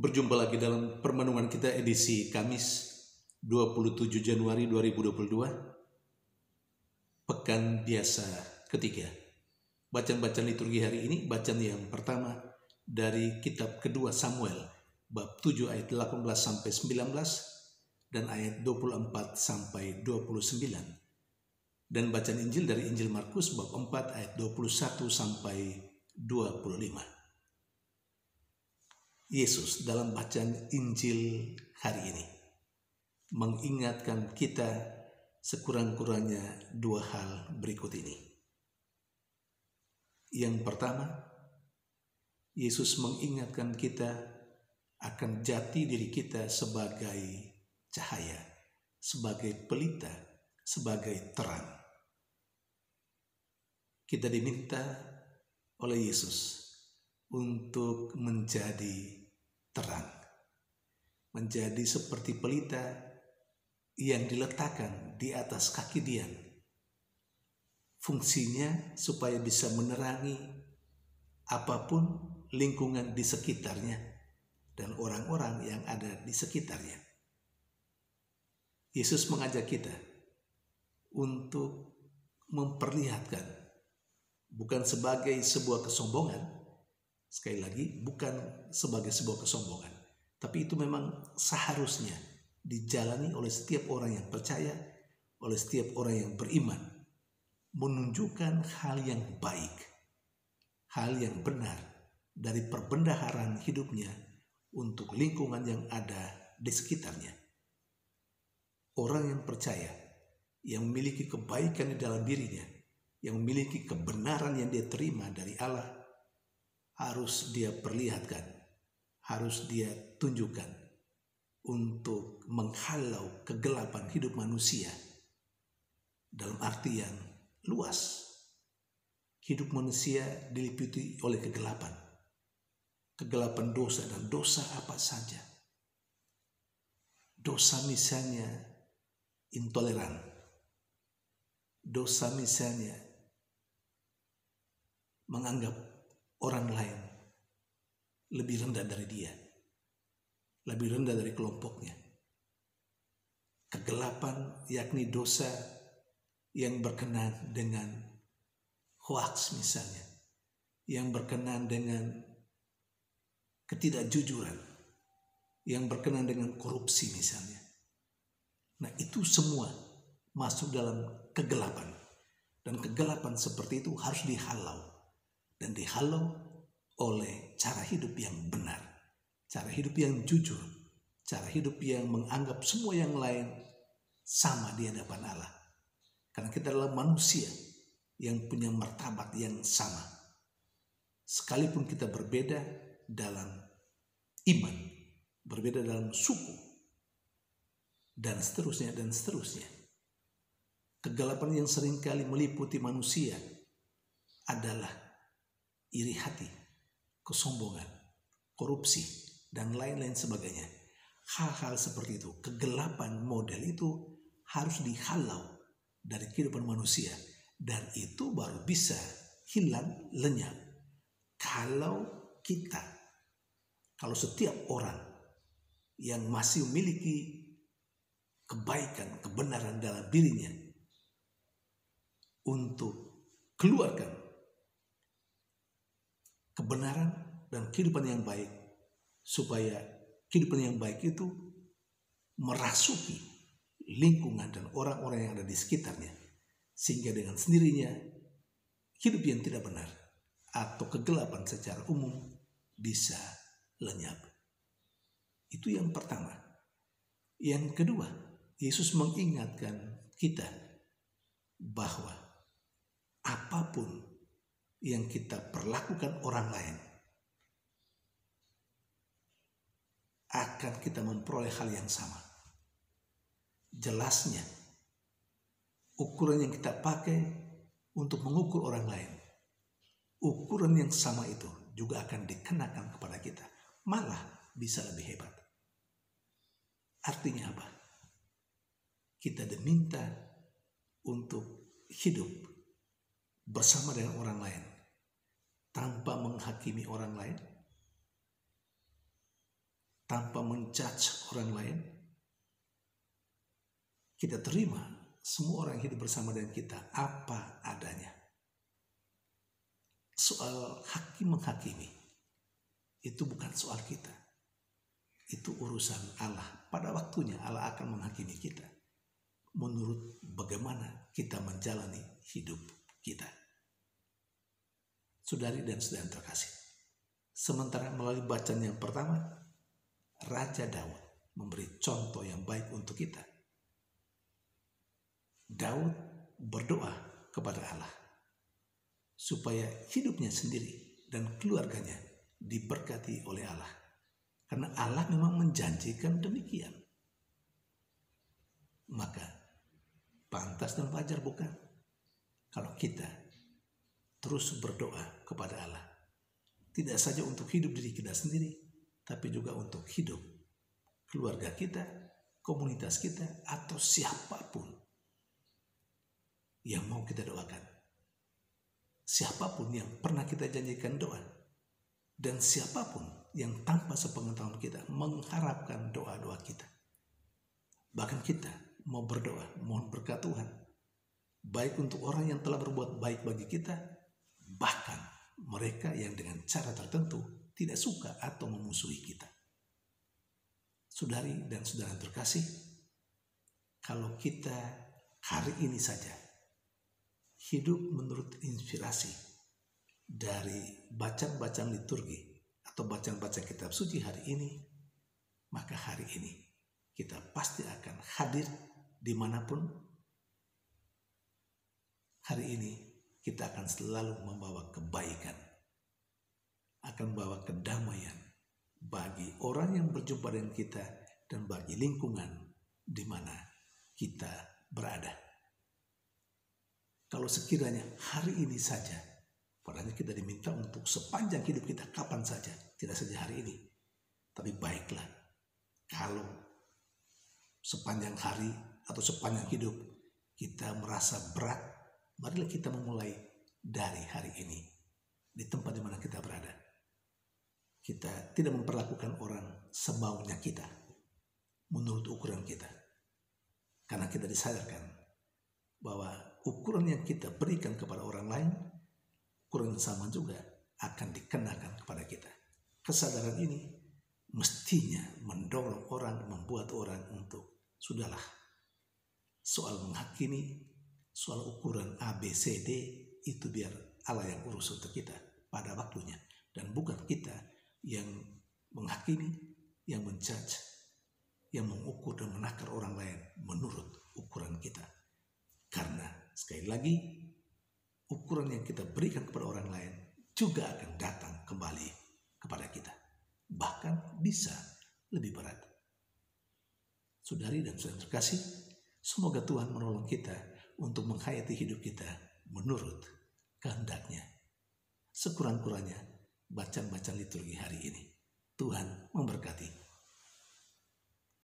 Berjumpa lagi dalam permenungan kita edisi Kamis 27 Januari 2022, Pekan Biasa ketiga. Bacaan-bacaan liturgi hari ini, bacaan yang pertama dari kitab kedua Samuel, bab 7 ayat 18 sampai 19 dan ayat 24 sampai 29. Dan bacaan Injil dari Injil Markus bab 4 ayat 21 sampai 25. Yesus dalam bacaan Injil hari ini mengingatkan kita sekurang-kurangnya dua hal berikut ini. Yang pertama, Yesus mengingatkan kita akan jati diri kita sebagai cahaya, sebagai pelita, sebagai terang. Kita diminta oleh Yesus untuk menjadi terang, menjadi seperti pelita yang diletakkan di atas kaki Dian. Fungsinya supaya bisa menerangi apapun lingkungan di sekitarnya dan orang-orang yang ada di sekitarnya. Yesus mengajak kita untuk memperlihatkan, bukan sebagai sebuah kesombongan, sekali lagi bukan sebagai sebuah kesombongan, tapi itu memang seharusnya dijalani oleh setiap orang yang percaya, oleh setiap orang yang beriman, menunjukkan hal yang baik, hal yang benar dari perbendaharaan hidupnya untuk lingkungan yang ada di sekitarnya. Orang yang percaya, yang memiliki kebaikan di dalam dirinya, yang memiliki kebenaran yang dia terima dari Allah, harus dia perlihatkan, harus dia tunjukkan untuk menghalau kegelapan hidup manusia. Dalam artian luas, hidup manusia diliputi oleh kegelapan. Kegelapan dosa, dan dosa apa saja. Dosa misalnya intoleran. Dosa misalnya menganggap orang lain lebih rendah dari dia, lebih rendah dari kelompoknya. Kegelapan yakni dosa yang berkenaan dengan hoaks misalnya, yang berkenaan dengan ketidakjujuran, yang berkenaan dengan korupsi misalnya. Nah, itu semua masuk dalam kegelapan. Dan kegelapan seperti itu harus dihalau. Dan dihalau oleh cara hidup yang benar, cara hidup yang jujur, cara hidup yang menganggap semua yang lain sama di hadapan Allah. Karena kita adalah manusia yang punya martabat yang sama. Sekalipun kita berbeda dalam iman, berbeda dalam suku, dan seterusnya dan seterusnya. Kegelapan yang seringkali meliputi manusia adalah iri hati, kesombongan, korupsi, dan lain-lain sebagainya. Hal-hal seperti itu, kegelapan model itu harus dihalau dari kehidupan manusia. Dan itu baru bisa hilang lenyap kalau setiap orang yang masih memiliki kebaikan, kebenaran dalam dirinya untuk keluarkan kebenaran dan kehidupan yang baik, supaya kehidupan yang baik itu merasuki lingkungan dan orang-orang yang ada di sekitarnya, sehingga dengan sendirinya hidup yang tidak benar atau kegelapan secara umum bisa lenyap. Itu yang pertama. Yang kedua, Yesus mengingatkan kita bahwa apapun yang kita perlakukan orang lain, akan kita memperoleh hal yang sama. Jelasnya, ukuran yang kita pakai untuk mengukur orang lain, ukuran yang sama itu juga akan dikenakan kepada kita. Malah bisa lebih hebat. Artinya apa? Kita diminta untuk hidup bersama dengan orang lain, tanpa menghakimi orang lain, tanpa menjudge orang lain. Kita terima semua orang yang hidup bersama dengan kita apa adanya. Soal hakim menghakimi itu bukan soal kita. Itu urusan Allah. Pada waktunya Allah akan menghakimi kita menurut bagaimana kita menjalani hidup kita. Saudari dan saudara terkasih, sementara melalui bacaan yang pertama, Raja Daud memberi contoh yang baik untuk kita. Daud berdoa kepada Allah supaya hidupnya sendiri dan keluarganya diberkati oleh Allah. Karena Allah memang menjanjikan demikian. Maka pantas dan wajar bukan kalau kita terus berdoa kepada Allah. Tidak saja untuk hidup diri kita sendiri, tapi juga untuk hidup keluarga kita, komunitas kita, atau siapapun yang mau kita doakan. Siapapun yang pernah kita janjikan doa. Dan siapapun yang tanpa sepengetahuan kita mengharapkan doa-doa kita. Bahkan kita mau berdoa, mohon berkat Tuhan. Baik untuk orang yang telah berbuat baik bagi kita, bahkan mereka yang dengan cara tertentu tidak suka atau memusuhi kita. Saudari dan saudara terkasih, kalau kita hari ini saja hidup menurut inspirasi dari bacaan-bacaan liturgi atau bacaan-bacaan kitab suci hari ini, maka hari ini kita pasti akan hadir dimanapun. Hari ini kita akan selalu membawa kebaikan, akan membawa kedamaian bagi orang yang berjumpa dengan kita dan bagi lingkungan di mana kita berada. Kalau sekiranya hari ini saja, padahal kita diminta untuk sepanjang hidup kita kapan saja, tidak saja hari ini. Tapi baiklah, kalau sepanjang hari atau sepanjang hidup kita merasa berat, marilah kita memulai dari hari ini di tempat di mana kita berada. Kita tidak memperlakukan orang semaunya kita, menurut ukuran kita. Karena kita disadarkan bahwa ukuran yang kita berikan kepada orang lain, ukuran yang sama juga akan dikenakan kepada kita. Kesadaran ini mestinya mendorong orang, membuat orang untuk sudahlah. Soal menghakimi, soal ukuran A, B, C, D, itu biar Allah yang urus untuk kita pada waktunya. Dan bukan kita yang menghakimi, yang menjudge, yang mengukur dan menakar orang lain menurut ukuran kita. Karena sekali lagi, ukuran yang kita berikan kepada orang lain juga akan datang kembali kepada kita. Bahkan bisa lebih berat. Saudari dan saudara terkasih, semoga Tuhan menolong kita untuk menghayati hidup kita menurut kehendaknya. Sekurang-kurangnya bacaan-bacaan liturgi hari ini. Tuhan memberkati.